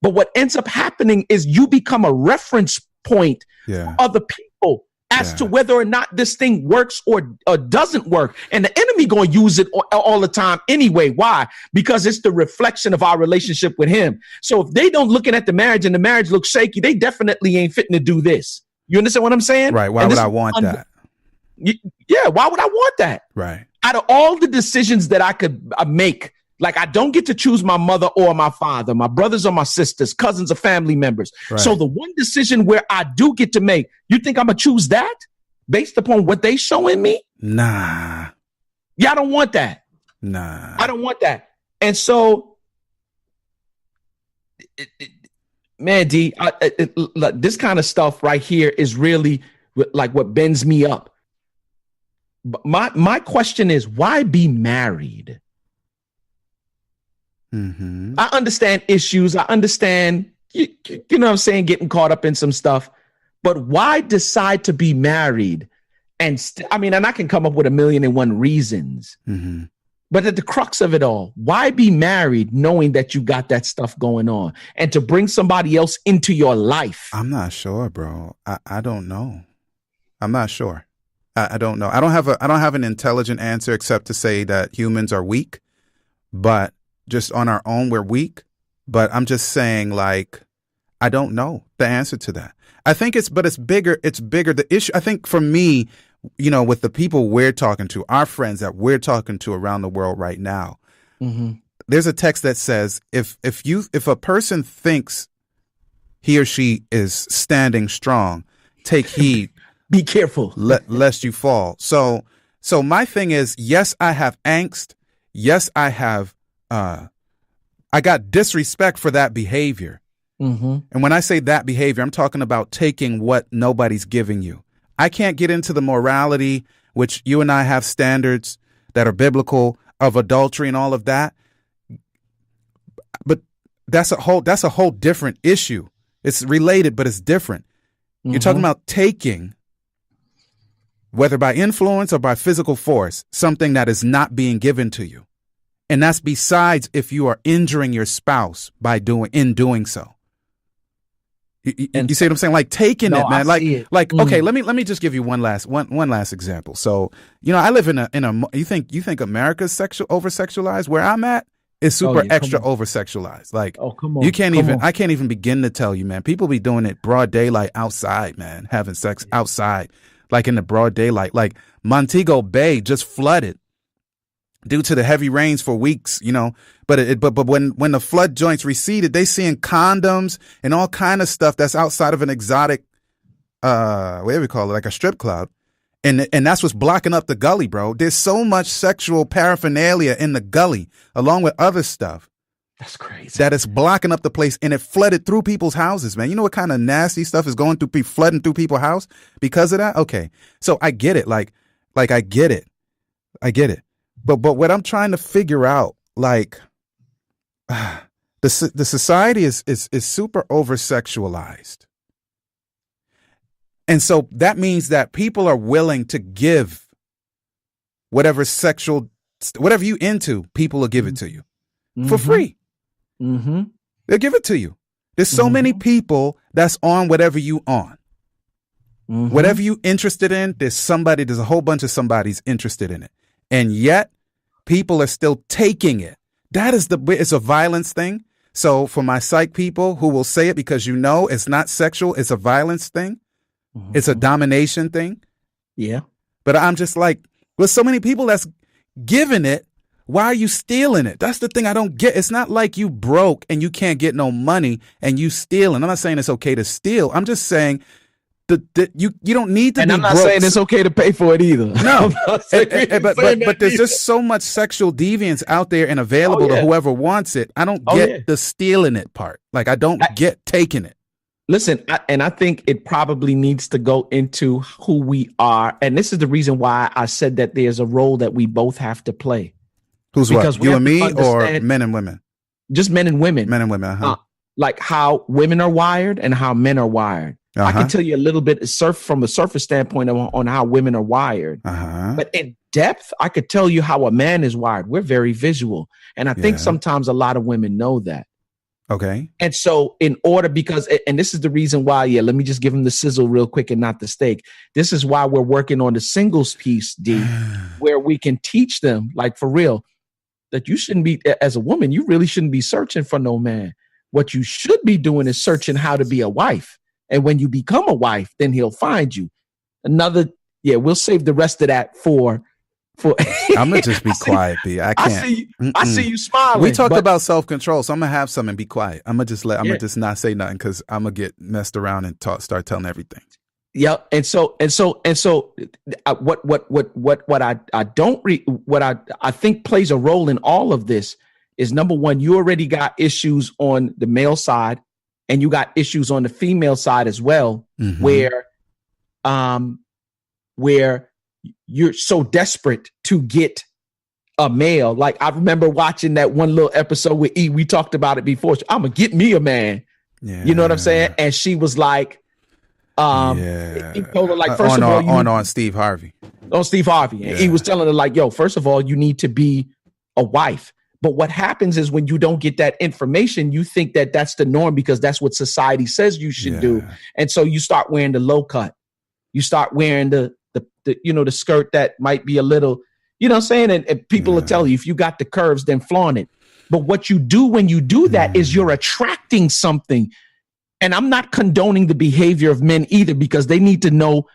But what ends up happening is you become a reference point for other people as to whether or not this thing works or doesn't work. And the enemy going to use it all the time anyway. Why? Because it's the reflection of our relationship with him. So if they don't looking at the marriage and the marriage looks shaky, they definitely ain't fitting to do this. You understand what I'm saying? Right. Why would I want that? Yeah. Why would I want that? Right. Out of all the decisions that I could make, like I don't get to choose my mother or my father, my brothers or my sisters, cousins or family members. Right. So the one decision where I do get to make, you think I'm going to choose that based upon what they showing me? Nah. Yeah, I don't want that. Nah. I don't want that. And so, man, D, this kind of stuff right here is really like what bends me up. My question is, why be married? Mm-hmm. I understand issues. I understand, you know what I'm saying, getting caught up in some stuff. But why decide to be married? And and I can come up with 1,000,001 reasons. Mm-hmm. But at the crux of it all, why be married knowing that you got that stuff going on and to bring somebody else into your life? I'm not sure, bro. I don't know. I'm not sure. I don't know. I don't have an intelligent answer except to say that humans are weak, but just on our own, we're weak. But I'm just saying, like, I don't know the answer to that. I think it's bigger. It's bigger. The issue, I think for me, you know, with the people we're talking to, our friends that we're talking to around the world right now, there's a text that says, if a person thinks he or she is standing strong, take heed. Be careful. Lest you fall. So my thing is, yes, I have angst. Yes, I have, I got disrespect for that behavior. Mm-hmm. And when I say that behavior, I'm talking about taking what nobody's giving you. I can't get into the morality, which you and I have standards that are biblical of adultery and all of that. But that's a whole different issue. It's related, but it's different. Mm-hmm. You're talking about taking, whether by influence or by physical force, something that is not being given to you. And that's besides if you are injuring your spouse by doing so. You see what I'm saying? Like taking it, man. Okay, let me just give you one last example. So, you know, I live in a you think America's over-sexualized? Where I'm at is super extra over-sexualized. Like, come on. I can't even begin to tell you, man. People be doing it broad daylight outside, man, having sex outside, like in the broad daylight. Like Montego Bay just flooded due to the heavy rains for weeks, you know, but when the flood joints receded, they seeing condoms and all kind of stuff that's outside of an exotic, what do we call it, like a strip club, and that's what's blocking up the gully, bro. There's so much sexual paraphernalia in the gully, along with other stuff. That's crazy. That is blocking up the place, and it flooded through people's houses, man. You know what kind of nasty stuff is flooding through people's house because of that? Okay, so I get it, like I get it. But what I'm trying to figure out, like, the society is super over-sexualized. And so that means that people are willing to give whatever you into, people will give it to you for free. Mm-hmm. They'll give it to you. There's so many people that's on whatever you on. Mm-hmm. Whatever you interested in, there's a whole bunch of somebody's interested in it. And yet people are still taking it. It's a violence thing. So for my psych people who will say it because you know it's not sexual, it's a violence thing. Mm-hmm. It's a domination thing. Yeah. But I'm just like, with so many people that's giving it, why are you stealing it? That's the thing I don't get. It's not like you broke and you can't get no money and you stealing. I'm not saying it's okay to steal. I'm just saying you don't need to. And be I'm not broke. saying it's okay to pay for it either. No, but there's just so much sexual deviance out there and available to whoever wants it. I don't get the stealing it part. Like I don't get taking it. Listen, I think it probably needs to go into who we are. And this is the reason why I said that there's a role that we both have to play. Who's because what? You and me or men and women? Just men and women. Men and women. Uh-huh. Like how women are wired and how men are wired. Uh-huh. I can tell you a little bit from a surface standpoint on how women are wired. Uh-huh. But in depth, I could tell you how a man is wired. We're very visual. And I think sometimes a lot of women know that. Okay. And so and this is the reason why, let me just give them the sizzle real quick and not the steak. This is why we're working on the singles piece, D, where we can teach them, like for real, that you shouldn't be, as a woman, you really shouldn't be searching for no man. What you should be doing is searching how to be a wife. And when you become a wife, then he'll find you. We'll save the rest of that for I'm gonna just be quiet, B. I can't. I see you smiling. We talked about self-control, so I'm gonna have some and be quiet. I'm gonna just not say nothing because I'm gonna get messed around and start telling everything. Yeah, and so what I think plays a role in all of this is, number one, you already got issues on the male side, and you got issues on the female side as well, where you're so desperate to get a male. Like I remember watching that one little episode with E. We talked about it before. I'm gonna get me a man. Yeah. You know what I'm saying? And she was like, he told her, like, first of all, on Steve Harvey. On Steve Harvey. And he was telling her, like, yo, first of all, you need to be a wife. But what happens is when you don't get that information, you think that that's the norm because that's what society says you should do. And so you start wearing the low cut. You start wearing the skirt that might be a little, you know what I'm saying? And people will tell you, if you got the curves, then flaunt it. But what you do when you do that is you're attracting something. And I'm not condoning the behavior of men either, because they need to know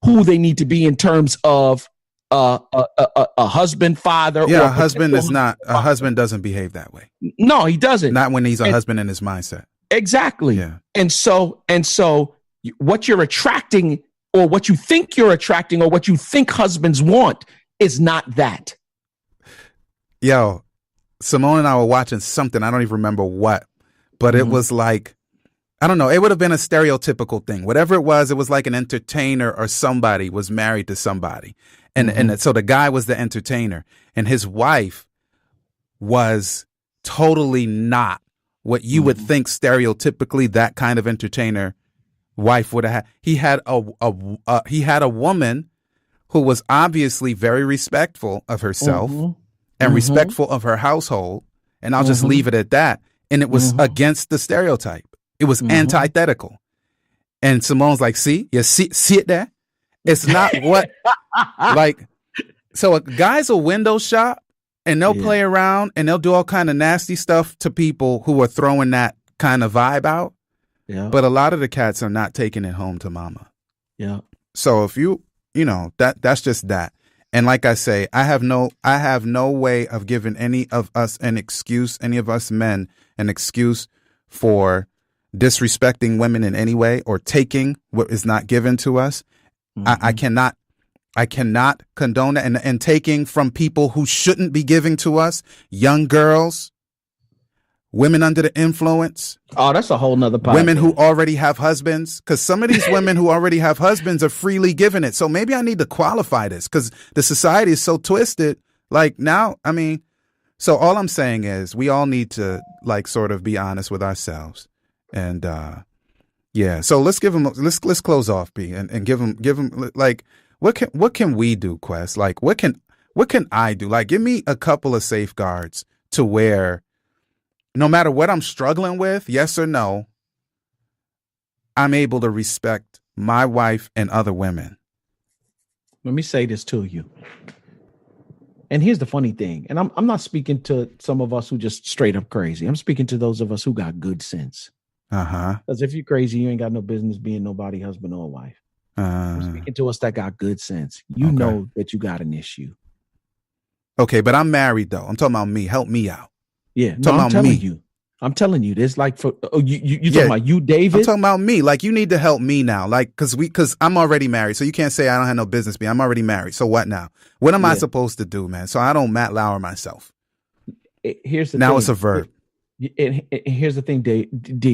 who they need to be in terms of a husband, father. Yeah, a husband doesn't behave that way. No, he doesn't. Not when he's a husband in his mindset. Exactly. Yeah. And so what you're attracting, or what you think you're attracting, or what you think husbands want, is not that. Yo, Simone and I were watching something. I don't even remember what, but it was like, I don't know. It would have been a stereotypical thing. Whatever it was like an entertainer or somebody was married to somebody. And so the guy was the entertainer, and his wife was totally not what you would think stereotypically that kind of entertainer wife would have had. He had a woman who was obviously very respectful of herself and respectful of her household. And I'll just leave it at that. And it was against the stereotype. It was antithetical. And Simone's like, see it there? It's not what, like, so a guy's a window shop, and they'll play around and they'll do all kind of nasty stuff to people who are throwing that kind of vibe out. Yeah. But a lot of the cats are not taking it home to mama. Yeah. So if that's just that. And like I say, I have no way of giving any of us an excuse, any of us men an excuse for disrespecting women in any way or taking what is not given to us. I cannot condone that, and taking from people who shouldn't be giving to us, young girls, women under the influence. Oh, that's a whole nother podcast. Women who already have husbands, because some of these women who already have husbands are freely giving it. So maybe I need to qualify this, because the society is so twisted. Like now, I mean, so all I'm saying is we all need to like sort of be honest with ourselves. And so let's give them, let's close off, B, and give them like, what can we do, Quest? Like, what can I do? Like, give me a couple of safeguards to where no matter what I'm struggling with, yes or no, I'm able to respect my wife and other women. Let me say this to you. And here's the funny thing. And I'm not speaking to some of us who just straight up crazy. I'm speaking to those of us who got good sense. Because if you're crazy, you ain't got no business being nobody husband or wife. I'm speaking to us that got good sense. You know that you got an issue. Okay, but I'm married though. I'm talking about me. Help me out. Yeah, no, I'm telling you. I'm telling you, there's like you talking about you, David. I'm talking about me. Like, you need to help me now. Like, because I'm already married, so you can't say I don't have no business being. I'm already married. So what now? What am I supposed to do, man? So I don't Matt Lauer myself. Here's the now thing. It's a verb. And here's the thing, D,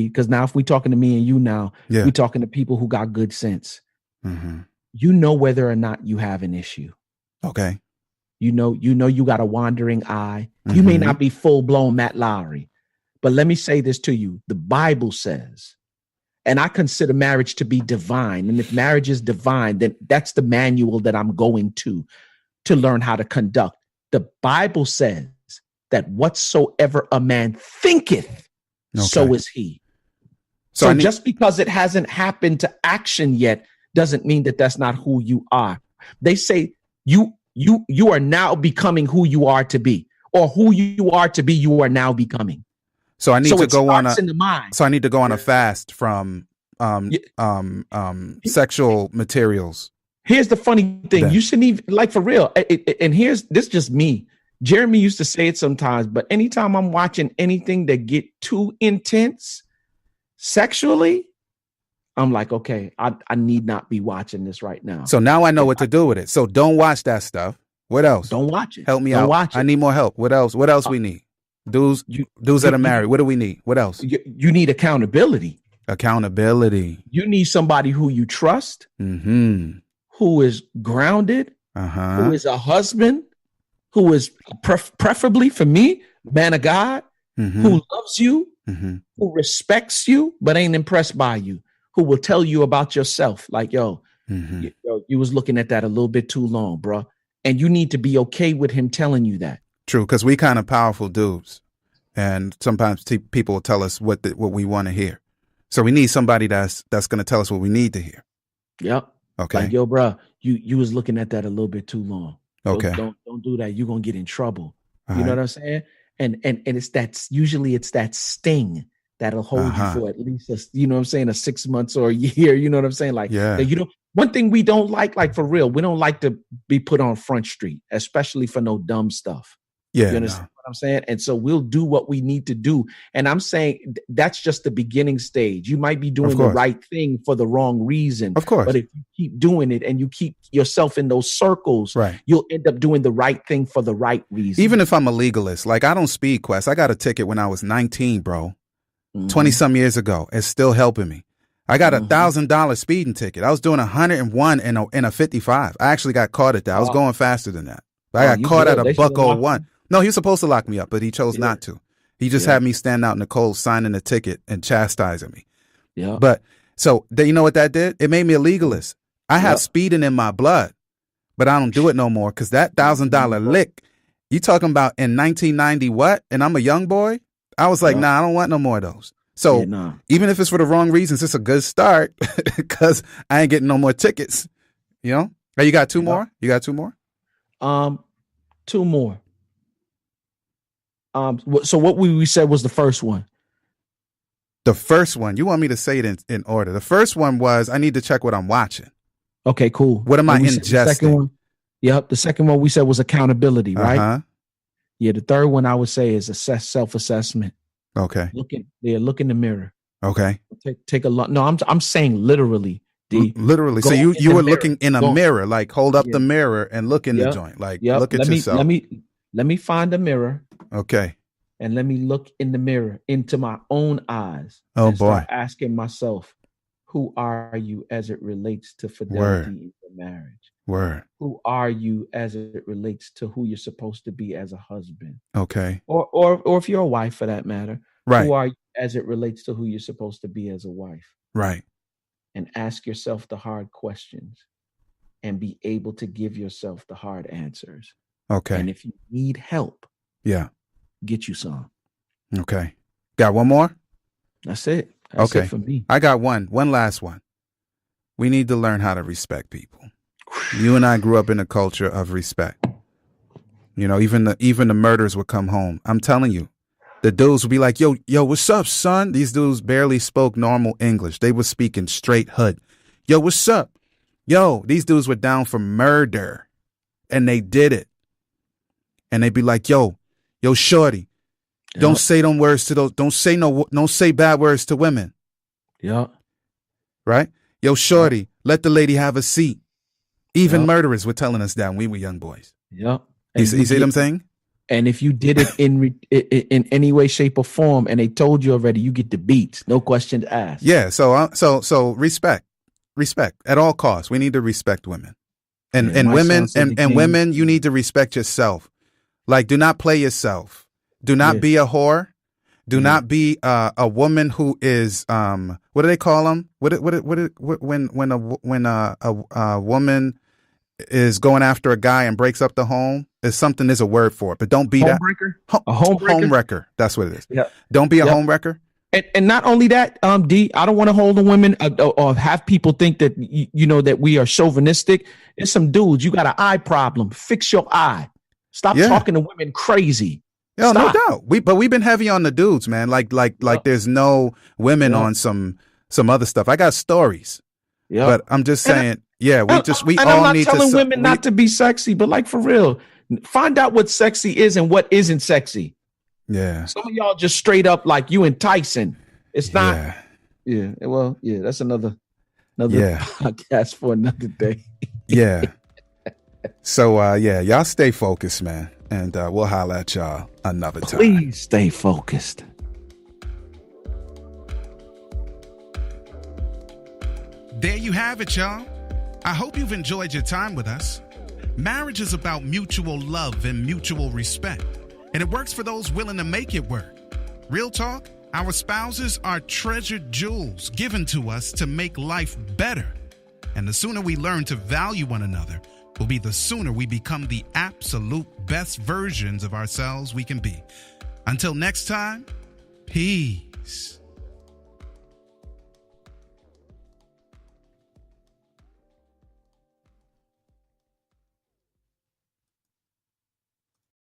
because now if we're talking to me and you now, Yeah. we're talking to people who got good sense. Mm-hmm. You know whether or not you have an issue. Okay. You know you got a wandering eye. You may not be full-blown Matt Lowry, but let me say this to you. The Bible says, and I consider marriage to be divine. And if marriage is divine, then that's the manual that I'm going to learn how to conduct. The Bible says that whatsoever a man thinketh, so is he. So just because it hasn't happened to action yet doesn't mean that that's not who you are. They say you are now becoming who you are to be, or who you are to be, you are now becoming. So I need to go on a fast from sexual materials. Here's the funny thing. You shouldn't even, like, for real. And this just me. Jeremy used to say it sometimes, but anytime I'm watching anything that get too intense sexually, I'm like, okay, I need not be watching this right now. So now I know what to do with it. So don't watch that stuff. What else? Don't watch it. Help me out. Watch it. I need more help. What else? What else we need? Dudes that are married. What do we need? What else? You need accountability. Accountability. You need somebody who you trust, who is grounded, who is a husband, who is preferably, for me, man of God, who loves you, who respects you, but ain't impressed by you, who will tell you about yourself. Like, yo, you was looking at that a little bit too long, bro. And you need to be okay with him telling you that. True, because we kind of powerful dudes. And sometimes people will tell us what we want to hear. So we need somebody that's going to tell us what we need to hear. Yep. Okay. Like, yo, bro, you was looking at that a little bit too long. Okay. Don't do that. You're going to get in trouble. You know what I'm saying? And usually it's that sting that'll hold you for at least, a 6 months or a year. You know what I'm saying? Like, one thing we don't like for real, we don't like to be put on Front Street, especially for no dumb stuff. Yeah. You understand what I'm saying? And so we'll do what we need to do. And I'm saying that's just the beginning stage. You might be doing the right thing for the wrong reason. Of course. But if you keep doing it and you keep yourself in those circles, you'll end up doing the right thing for the right reason. Even if I'm a legalist, like I don't speed quest. I got a ticket when I was 19, bro. 20 some years ago. It's still helping me. I got $1,000 speeding ticket. I was doing 101 in a 55. I actually got caught at that. I was going faster than that. But I got caught at a $101. No, he was supposed to lock me up, but he chose not to. He just had me stand out in the cold, signing the ticket and chastising me. Yeah. But so you know what that did? It made me a legalist. I have speeding in my blood, but I don't do it no more because that $1,000 lick, you talking about in 1990 what? And I'm a young boy? I was like, nah, I don't want no more of those. So even if it's for the wrong reasons, it's a good start because I ain't getting no more tickets. You know? Hey, you got two more? You got two more? Two more. So what we said was the first one. The first one, you want me to say it in order. The first one was I need to check what I'm watching. Okay, cool. What am I ingesting? The second one, the second one we said was accountability, right? Yeah, the third one I would say is self-assessment. Okay. Look in the mirror. Okay. Take a look. No, I'm saying literally. Literally. So you were looking in a mirror, like hold up the mirror and look in the joint, like look at yourself. Let me find a mirror. Okay. And let me look in the mirror into my own eyes. Oh and boy. Start asking myself, who are you as it relates to fidelity in your marriage? Word. Who are you as it relates to who you're supposed to be as a husband? Okay. Or if you're a wife for that matter. Right. Who are you as it relates to who you're supposed to be as a wife? Right. And ask yourself the hard questions and be able to give yourself the hard answers. Okay. And if you need help, get you some. Okay. Got one more? That's it. That's it for me. I got one last one. We need to learn how to respect people. You and I grew up in a culture of respect. You know, even the murderers would come home. I'm telling you, the dudes would be like, yo, what's up, son? These dudes barely spoke normal English. They were speaking straight hood. Yo, what's up? Yo, these dudes were down for murder. And they did it. And they'd be like, yo, shorty, don't say them words to those. Don't say bad words to women. Yeah. Right? Yo, shorty, let the lady have a seat. Even murderers were telling us that when we were young boys. Yeah. You see what I'm saying? And if you did it in any way, shape, or form, and they told you already, you get the beats, no questions asked. Yeah. So respect at all costs. We need to respect women, and women, you need to respect yourself. Like, do not play yourself. Do not be a whore. Do not be a woman who is what do they call them? When a woman is going after a guy and breaks up the home? There's a word for it, but don't be a home wrecker. That's what it is. Yep. Don't be a home wrecker. And not only that, D, I don't want to hold the women or have people think that that we are chauvinistic. There's some dudes, you got an eye problem. Fix your eye. Stop talking to women crazy. Yeah, no doubt. We've been heavy on the dudes, man. Like there's no women on some other stuff. I got stories. Yeah. But I'm just saying, we all need to. I'm not telling women not to be sexy, but like for real, find out what sexy is and what isn't sexy. Yeah. Some of y'all just straight up like you enticing. It's not. Yeah. Well, that's another podcast for another day. Yeah. So y'all stay focused, man, and we'll holler at y'all another time. Please stay focused. There you have it, y'all. I hope you've enjoyed your time with us. Marriage is about mutual love and mutual respect, and it works for those willing to make it work. Real talk, our spouses are treasured jewels given to us to make life better. And the sooner we learn to value one another will be the sooner we become the absolute best versions of ourselves we can be. Until next time, peace.